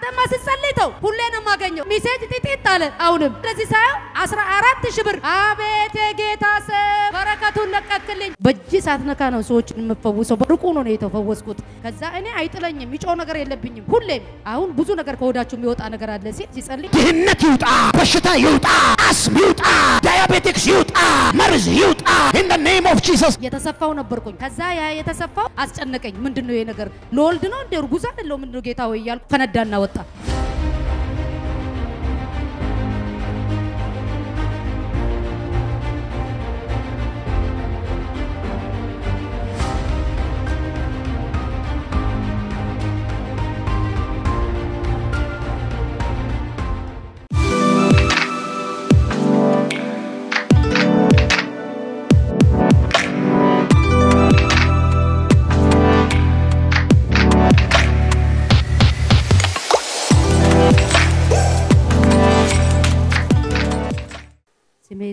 አንተማ ስትጸልይተው ሁሌ ነው ማገኘው ሜሴጅ ጥጥጥ አለ አሁንም ስለዚህ ሳይው 14000 ብር አቤት የጌታ ሰው በረከቱን ለቀቅልኝ በእጅ ሳትነካ ነው ሰዎችን የምፈውሰው በርቁ ነው የተፈወስኩት ከዛ እኔ አይጥለኝም የሚጮህ ነገር የለብኝም ሁሌም አሁን ብዙ ነገር ከወዳችሁ የሚወጣ ነገር አለ ሲጸልይ ድህነት ይውጣ በሽታ ይውጣ አስም ይውጣ ዳያቤቲክስ ይውጣ መርዝ ይውጣ in the name of Jesus የተሰፋው ነበርኩኝ ከዛ ያ የተሰፋው አስጨነቀኝ ምንድነው ይሄ ነገር ለወልድ ነው እንደ እርጉዝ አይደለም ምንድነው ጌታ ወይ ያልኩ ፈነዳና ወጣ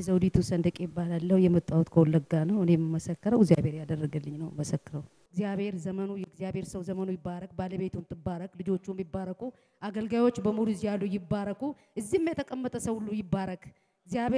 ዘውዲቱ ሰንደቅ ይባላልው የመጣሁት ከወለጋ ነው እኔም መሰከረው እግዚአብሔር ያደረገልኝ ነው መሰከረው እግዚአብሔር ዘመኑ የእግዚአብሔር ሰው ዘመኑ ይባረክ ባለቤቱም ትባረክ ልጆቹም ይባረኩ አገልጋዮች በሙሉ ያሉ ይባረኩ እዚህም የተቀመጠ ሰው ሁሉ ይባረክ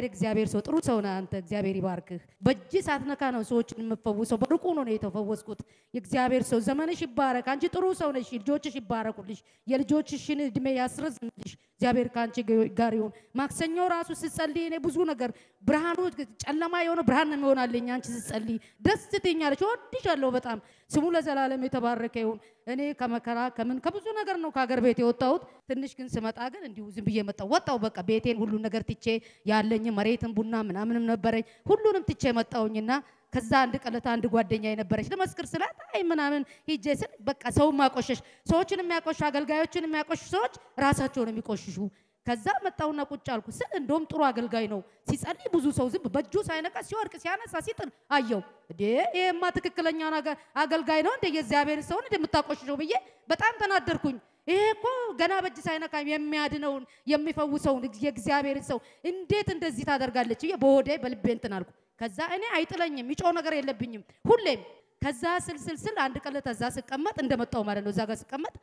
እግዚአብሔር ሰው ጥሩ ሰው ነህ አንተ እግዚአብሔር ይባርክህ በእጅ ሳትነካ ነው ሰዎችን የምፈውሰው በርቁ ነው የተፈወስኩት የእግዚአብሔር ሰው ዘመንሽ ይባረክ አንቺ ጥሩ ሰው ነሽ ልጆችሽ ይባረኩልሽ የልጆችሽን እድሜ ያስረዝምልሽ እግዚአብሔር ካንቺ ጋር ይሁን ማክሰኞ ራሱ ስትጸልይ እኔ ብዙ ነገር ብርሃኑ ጨለማ የሆነ ብርሃን ነው ይሆናልኝ አንቺ ስትጸልይ ደስ ትኛለሽ ወድሻለሁ በጣም ስሙ ለዘላለም የተባረከ ይሁን እኔ ከመከራ ከምን ከብዙ ነገር ነው ከሀገር ቤት የወጣሁት ትንሽ ግን ስመጣ ግን እንዲሁ ዝም ብዬ ወጣው በቃ ቤቴን ሁሉ ነገር ትቼ ያለኝ መሬትን ቡና ምናምንም ነበረኝ ሁሉንም ትቼ መጣውኝና ከዛ አንድ ቀለታ አንድ ጓደኛዬ ነበረች ለመስክር ስላት አይ ምናምን ሂጄ ስል በቃ ሰው ማቆሸሽ ሰዎችን የሚያቆሽ አገልጋዮችን የሚያቆሽ ሰዎች ራሳቸውን የሚቆሽሹ ከዛ መጣውና ቁጭ አልኩ ስል እንደውም ጥሩ አገልጋይ ነው ሲጸልይ ብዙ ሰው ዝም በእጁ ሳይነካ ሲወርቅ ሲያነሳ ሲጥል አየው ይሄማ ትክክለኛ ነገር አገልጋይ ነው እንደ የእግዚአብሔር ሰው እንደምታቆሽሽው ብዬ በጣም ተናደርኩኝ ይሄኮ ገና በእጅ ሳይነካ የሚያድነውን የሚፈውሰውን የእግዚአብሔር ሰው እንዴት እንደዚህ ታደርጋለች በሆዴ በልቤ እንትን አልኩ ከዛ እኔ አይጥለኝም የሚጮህ ነገር የለብኝም ሁሌም ከዛ ስልስል አንድ ቀለታ እዛ ስቀመጥ እንደመጣው ማለት ነው እዛ ጋር ስቀመጥ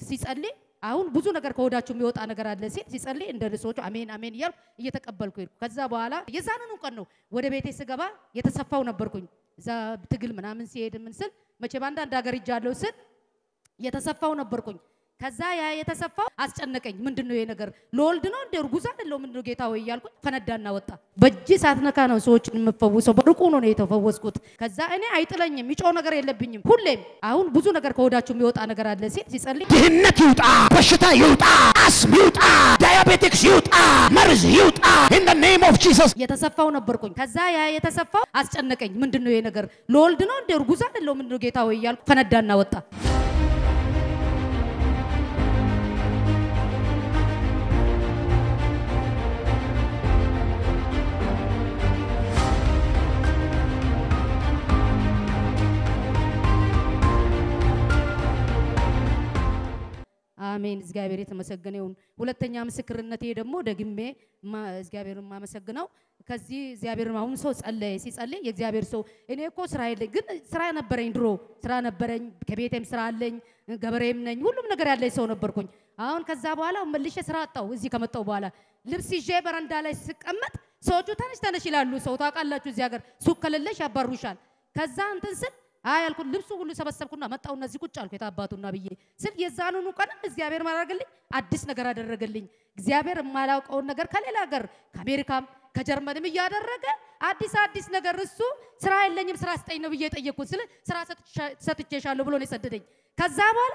ሲጸልይ አሁን ብዙ ነገር ከወዳችሁ የሚወጣ ነገር አለ ሲጸልይ እንደ ልሶቹ አሜን አሜን ይያል እየተቀበልኩ ይልኩ ከዛ በኋላ የዛኑን ቀን ነው ወደ ቤቴ ስገባ የተሰፋው ነበርኩኝ እዛ ትግል ምናምን ሲሄድ ምን ስል መቼ ባንዳ ሀገር ይጃለው ስል የተሰፋው ነበርኩኝ ከዛ ያ የተሰፋው አስጨነቀኝ ምንድነው ይሄ ነገር ለወልድ ነው እንደ እርጉዝ አይደለም ምንድነው ጌታ ወይ ያልኩ ፈነዳና ወጣ በእጅ ሳትነካ ነው ሰዎችን የምፈውሰው በርቁ ነው የተፈወስኩት ከዛ እኔ አይጥለኝም የሚጮህ ነገር የለብኝም ሁሌም አሁን ብዙ ነገር ከወዳችሁ የሚወጣ ነገር አለ ሲጸልይ ድህነት ይውጣ በሽታ ይውጣ አስም ይውጣ ዳያቤቲክስ ይውጣ መርዝ ይውጣ in the name of Jesus የተሰፋው ነበርኩኝ ከዛ ያ የተሰፋው አስጨነቀኝ ምንድነው ይሄ ነገር ለወልድ ነው እንደ እርጉዝ አይደለም ምንድነው ጌታ ወይ ያልኩ ፈነዳና ወጣ አሜን እግዚአብሔር የተመሰገነ ይሁን ሁለተኛ ምስክርነቴ ደግሞ ደግሜ እግዚአብሔርን ማመሰግነው ከዚህ እግዚአብሔርን አሁን ሰው ጸለየ ሲጸልይ የእግዚአብሔር ሰው እኔ እኮ ስራ የለኝ ግን ስራ ነበረኝ ድሮ ስራ ነበረኝ ከቤቴም ስራ አለኝ ገበሬም ነኝ ሁሉም ነገር ያለኝ ሰው ነበርኩኝ አሁን ከዛ በኋላ መልሼ ስራ አጣው እዚህ ከመጣው በኋላ ልብስ ይዤ በረንዳ ላይ ስቀመጥ ሰዎቹ ተነሽ ይላሉ ሰው ታውቃላችሁ እዚህ ሀገር ሱቅ ከሌለሽ ያባሩሻል ከዛ እንትን ስል አያልኩ ልብሱ ሁሉ ሰበሰብኩና መጣው እነዚህ ቁጭ አልኩ የታባቱና ብዬ ስል የዛኑኑ ቀን እግዚአብሔር ማራገልኝ አዲስ ነገር አደረገልኝ እግዚአብሔር ማላውቀውን ነገር ከሌላ ሀገር ከአሜሪካም ከጀርመንም ያደረገ አዲስ ነገር እሱ ስራ የለኝም ስራ ስጠኝ ነው ብዬ ጠየቅኩት ስለ ስራ ሰጥቼሻለሁ ብሎ ነው የሰደደኝ ከዛ በኋላ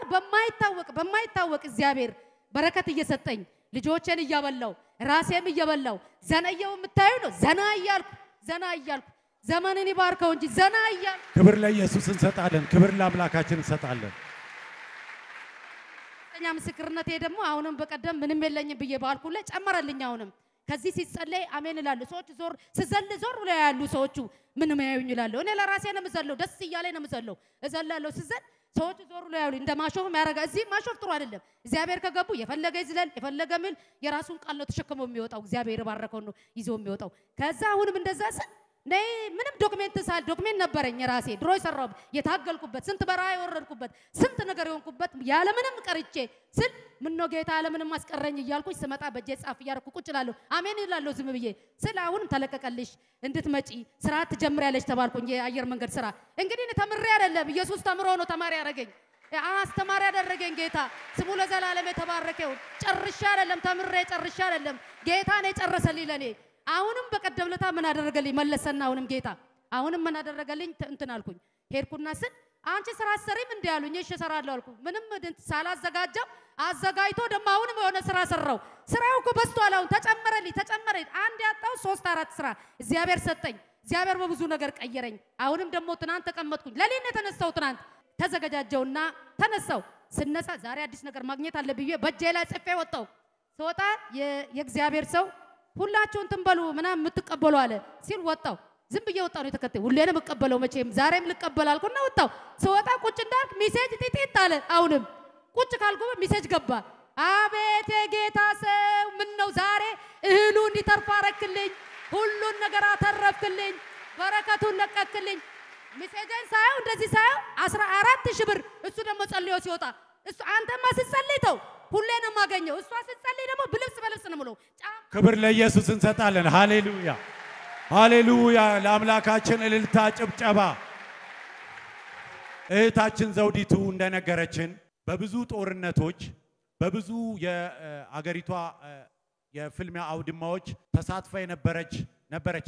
በማይታወቅ እግዚአብሔር በረከት እየሰጠኝ ልጆቼን እያበላው ራሴም እያበላው ዘናየው የምታዩ ነው ዘና እያልኩ ዘመንን ይባርከው እንጂ ዘና እያልኩ ክብር ለኢየሱስ እንሰጣለን ክብር ለአምላካችን እንሰጣለን እኛ ምስክርነቴ ደግሞ አሁንም በቀደም ምንም የለኝም ብዬ ባልኩ ላይ ጨመረልኝ አሁንም ከዚህ ሲጸለይ አሜን ይላሉ ሰዎች ዞር ብለው ያሉ ሰዎቹ ምንም ያዩኝ ይላሉ እኔ ለራሴ ነው የምዘለው ደስ እያለኝ ነው የምዘለው እዘላለሁ ስዘል ሰዎች ዞር ብለው ያሉ እንደ ማሾፍም ያረጋ እዚህ ማሾፍ ጥሩ አይደለም እግዚአብሔር ከገቡ የፈለገ ይዝላል የፈለገ ምን የራሱን ቃል ነው ተሸክሞ የሚወጣው እግዚአብሔር ባረከው ነው ይዞ የሚወጣው ከዛ አሁንም እንደዛ ነይ ምንም ዶክሜንት ነበረኝ ራሴ ድሮ ይሰራው የታገልኩበት ስንት በራ ይወረድኩበት ስንት ነገር ይሆንኩበት ያለ ምንም ቀርጬ ስል ምን ነው ጌታ ያለ ምንም አስቀረኝ ይያልኩኝ ስመጣ በእጄ ጻፍ ያርኩ ቁጭ እላለሁ አሜን ይላለሁ ዝም ብዬ ስለ አሁን ተለቀቀልሽ እንድትመጪ ስራ ትጀምሪያለሽ ተባልኩኝ የአየር መንገድ ስራ እንግዲህ እኔ ተምሬ አይደለም ኢየሱስ ተምሮ ነው ተማሪ ያረገኝ አስተማሪ ያደረገኝ ጌታ ስሙ ለዘላለም የተባረከው ጨርሻ አይደለም ተምሬ ጨርሻ አይደለም ጌታ ነው ጨረሰልኝ ለኔ አሁንም በቀደምለታ ምን አደረገልኝ መለሰና አሁንም ጌታ አሁንም ምን አደረገልኝ እንትን አልኩኝ ሄድኩና ስል አንቺ ስራ ሰሪም እንዲያሉኝ እሺ ሰራለሁ አልኩ ምንም ሳላዘጋጀው አዘጋጅቶ ደማ አሁንም የሆነ ስራ ሰራው ስራው እኮ በስቷል አሁን ተጨመረልኝ አንድ ያጣው 3 4 ስራ እግዚአብሔር ሰጠኝ እግዚአብሔር በብዙ ነገር ቀየረኝ አሁንም ደሞ ትናንት ተቀመጥኩኝ ለሊት ተነሳው ትናንት ተዘጋጃጀውና ተነሳው ስነሳ ዛሬ አዲስ ነገር ማግኘት አለብኝ በእጄ ላይ ጽፌ ወጣው ስወጣ የእግዚአብሔር ሰው ሁላችሁን ተንበሉ ምናም ምትቀበሉ አለ ሲል ወጣው ዝም ብዬ ወጣው ነው ተከታይ ሁሌንም እቀበለው መቼም ዛሬም ልቀበል አልኩና ወጣው ስወጣ ቁጭ እንዳልክ ሜሴጅ ጥጥጥ አለ አሁንም ቁጭ ካልኩ ሜሴጅ ገባ አቤት የጌታ ሰው ምን ነው ዛሬ እህሉ እንዲተርፍ አረክልኝ ሁሉን ነገር አተረፍክልኝ በረከቱን ለቀክልኝ ሜሴጅን ሳይው እንደዚህ ሳይው 14000 ብር እሱ ደግሞ ጸልዮ ሲወጣ እሱ አንተማ ስትጸልይተው ሁሌንም ማገኘው እሷ ስትጸልይ ደግሞ በልብስ ነው ሙሉ ክብር ለኢየሱስ እንሰጣለን ሃሌሉያ ሃሌሉያ ለአምላካችን እልልታ ጭብጨባ እህታችን ዘውዲቱ እንደነገረችን በብዙ ጦርነቶች በብዙ የአገሪቷ የፍልሚያ አውድማዎች ተሳትፋ ነበረች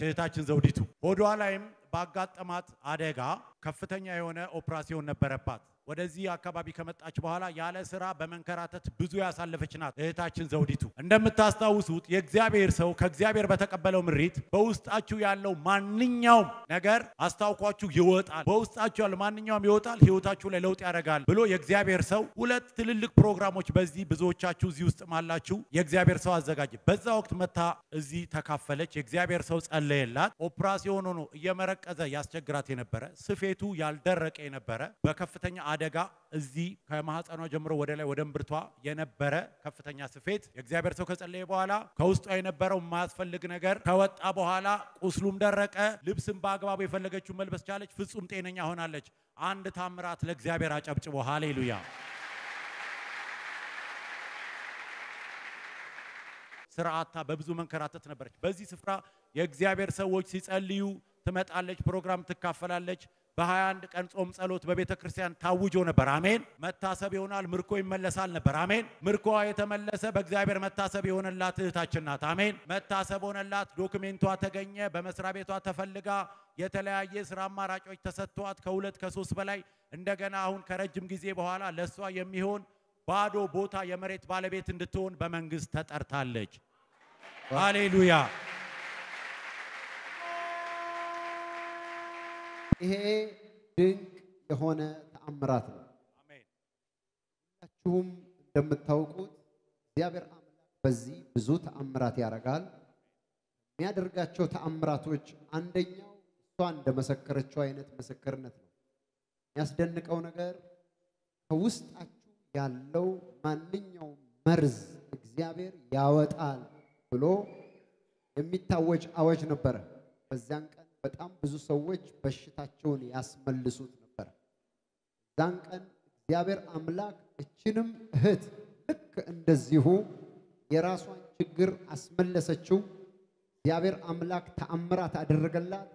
እህታችን ዘውዲቱ ሆዷ ላይም ባጋጠማት አደጋ ከፍተኛ የሆነ ኦፕራሲዮን ነበረባት ወደዚህ አካባቢ ከመጣች በኋላ ያለ ስራ በመንከራተት ብዙ ያሳለፈች ናት እህታችን ዘውዲቱ እንደምታስታውሱት የእግዚአብሔር ሰው ከእግዚአብሔር በተቀበለው ምሪት በውስጣችሁ ያለው ማንኛውም ነገር አስታውቋችሁ ይወጣል በውስጣችሁ ያለው ማንኛውም ይወጣል ህይወታችሁ ላይ ለውጥ ያደርጋል ብሎ የእግዚአብሔር ሰው ሁለት ትልልቅ ፕሮግራሞች በዚህ ብዙዎቻችሁ እዚህ ውስጥ ማላችሁ የእግዚአብሔር ሰው አዘጋጀ በዛ ወቅት መታ እዚህ ተካፈለች የእግዚአብሔር ሰው ጸለየላት ኦፕራሲዮን ሆኖ እየመረቀዘ ያስቸግራት የነበረ ስፌቱ ያልደረቀ የነበረ በከፍተኛ አደጋ እዚህ ከማህፀኗ ጀምሮ ወደ ላይ ወደ እምብርቷ የነበረ ከፍተኛ ስፌት የእግዚአብሔር ሰው ከጸለየ በኋላ ከውስጧ የነበረው ማያስፈልግ ነገር ከወጣ በኋላ ቁስሉም ደረቀ ልብስም በአግባቡ የፈለገችው መልበስ ቻለች ፍጹም ጤነኛ ሆናለች አንድ ታምራት ለእግዚአብሔር አጨብጭቦ ሃሌሉያ ስራአታ በብዙ መንከራተት ነበረች በዚህ ስፍራ የእግዚአብሔር ሰዎች ሲጸልዩ ትመጣለች ፕሮግራም ትካፈላለች በ21 ቀን ጾም ጸሎት በቤተ ክርስቲያን ታውጆ ነበር አሜን መታሰብ ይሆናል ምርኮ ይመለሳል ነበር አሜን ምርኮዋ የተመለሰ በእግዚአብሔር መታሰብ ይሆነላት እህታችን ናት አሜን መታሰብ ሆነላት ዶክሜንቷ ተገኘ በመስሪያ ቤቷ ተፈልጋ የተለያየ ስራ አማራጮች ተሰጥቷት ከ2 ከ3 በላይ እንደገና አሁን ከረጅም ጊዜ በኋላ ለሷ የሚሆን ባዶ ቦታ የመሬት ባለቤት እንድትሆን በመንግስት ተጠርታለች ሃሌሉያ ይሄ ድንቅ የሆነ ተአምራት ነው አሜን ሁላችሁም እንደምታውቁት እግዚአብሔር አምላክ በዚህ ብዙ ተአምራት ያደርጋል የሚያደርጋቸው ተአምራቶች አንደኛው እሷ እንደመሰከረችው አይነት ምስክርነት ነው የሚያስደንቀው ነገር ከውስጣችሁ ያለው ማንኛውም መርዝ እግዚአብሔር ያወጣል ብሎ የሚታወጅ አዋጅ ነበር በዚያን ቀን በጣም ብዙ ሰዎች በሽታቸውን ያስመልሱት ነበር ዛን ቀን እግዚአብሔር አምላክ እችንም እህት ልክ እንደዚሁ የራሷን ችግር አስመለሰችው እግዚአብሔር አምላክ ተአምራት አደረገላት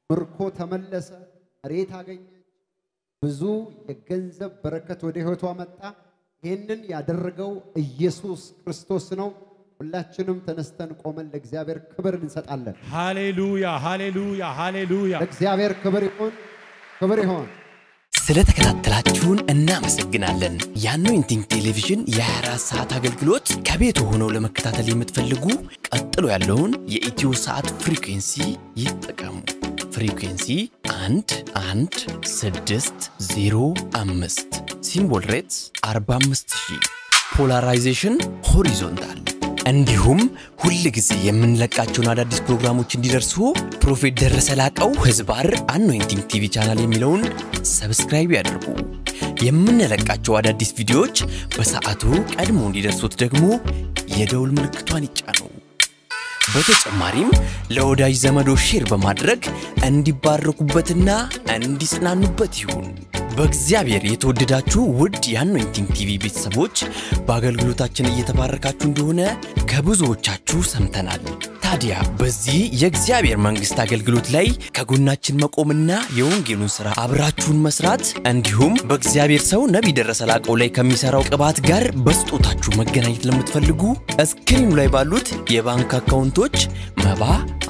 ምርኮ ተመለሰ ሬት አገኘች ብዙ የገንዘብ በረከት ወደ ህይወቷ መጣ ይሄንን ያደረገው ኢየሱስ ክርስቶስ ነው ሁላችንም ተነስተን ቆመን ለእግዚአብሔር ክብር እንሰጣለን ሃሌሉያ ሃሌሉያ ሃሌሉያ ለእግዚአብሔር ክብር ይሁን ስለተከታተላችሁን እናመሰግናለን የአኖይንቲንግ ቴሌቪዥን የ24 ሰዓት አገልግሎት ከቤት ሆነው ለመከታተል የምትፈልጉ ቀጥሎ ያለውን የኢትዮ ሰዓት ፍሪኩዌንሲ ይጠቀሙ ፍሪኩዌንሲ 11605 ሲምቦል ሬትስ 45000 ፖላራይዜሽን ሆሪዞንታል እንዲሁም ሁሉ ጊዜ የምንለቃቸውን አዳዲስ ፕሮግራሞች እንዲደርሱ ፕሮፌት ደረሰ ላቀው ህዝባር አኖይንቲንግ ቲቪ ቻናል የሚለውን ሰብስክራይብ ያድርጉ። የምንለቃቸው አዳዲስ ቪዲዮዎች በሰዓቱ ቀድሞ እንዲደርሱት ደግሞ የደውል ምልክቷን ይጫኑ። በተጨማሪም ለወዳጅ ዘመዶ ሼር በማድረግ እንዲባረኩበትና እንዲጽናኑበት ይሁን። በእግዚአብሔር የተወደዳችሁ ውድ የአኖይንቲንግ ቲቪ ቤተሰቦች በአገልግሎታችን እየተባረካችሁ እንደሆነ ከብዙዎቻችሁ ሰምተናል። ታዲያ በዚህ የእግዚአብሔር መንግስት አገልግሎት ላይ ከጎናችን መቆምና የወንጌሉን ሥራ አብራችሁን መስራት እንዲሁም በእግዚአብሔር ሰው ነቢይ ደረሰ ላቀው ላይ ከሚሰራው ቅባት ጋር በስጦታችሁ መገናኘት ለምትፈልጉ ስክሪኑ ላይ ባሉት የባንክ አካውንቶች መባ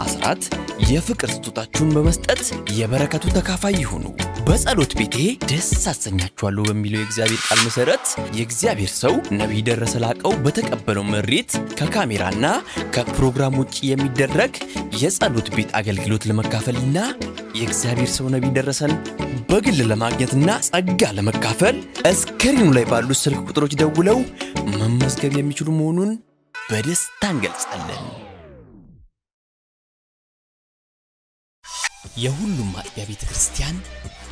አስራት የፍቅር ስጦታችሁን በመስጠት የበረከቱ ተካፋይ ይሁኑ። በጸሎት ቤቴ ደስ አሰኛችኋለሁ በሚለው የእግዚአብሔር ቃል መሰረት የእግዚአብሔር ሰው ነቢይ ደረሰ ላቀው በተቀበለው መሬት ከካሜራና ከፕሮግራም ውጪ የሚደረግ የጸሎት ቤት አገልግሎት ለመካፈልና የእግዚአብሔር ሰው ነቢይ ደረሰን በግል ለማግኘትና ጸጋ ለመካፈል ስክሪኑ ላይ ባሉ ስልክ ቁጥሮች ደውለው መመዝገብ የሚችሉ መሆኑን በደስታ እንገልጻለን። የሁሉም ማጥቢያ ቤተ ክርስቲያን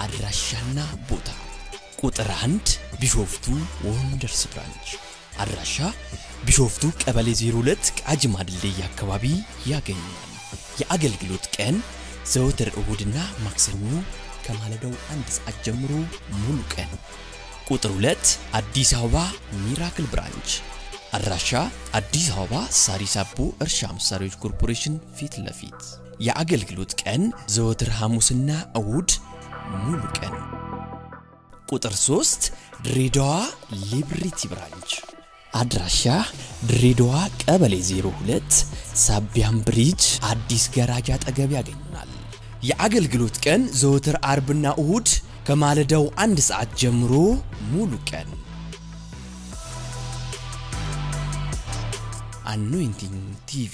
አድራሻና ቦታ ቁጥር 1 ቢሾፍቱ ወንደርስ ብራንች አድራሻ ቢሾፍቱ ቀበሌ 02 ቃጂማ ድልድይ አካባቢ ያገኛል። የአገልግሎት ቀን ዘወትር እሁድና ማክሰኞ ከማለዳው 1 ሰዓት ጀምሮ ሙሉ ቀን። ቁጥር 2 አዲስ አበባ ሚራክል ብራንች አድራሻ አዲስ አበባ ሳሪስ አቦ እርሻ መሳሪያዎች ኮርፖሬሽን ፊት ለፊት። የአገልግሎት ቀን ዘወትር ሐሙስና እሁድ ሙሉ ቀን። ቁጥር 3 ድሬዳዋ ሊብሪቲ ብራንች አድራሻ ድሬዳዋ ቀበሌ 02 ሳቢያም ብሪጅ አዲስ ገራጃ አጠገብ ያገኙናል። የአገልግሎት ቀን ዘወትር አርብና እሁድ ከማለዳው 1 ሰዓት ጀምሮ ሙሉ ቀን። አኖይንቲንግ ቲቪ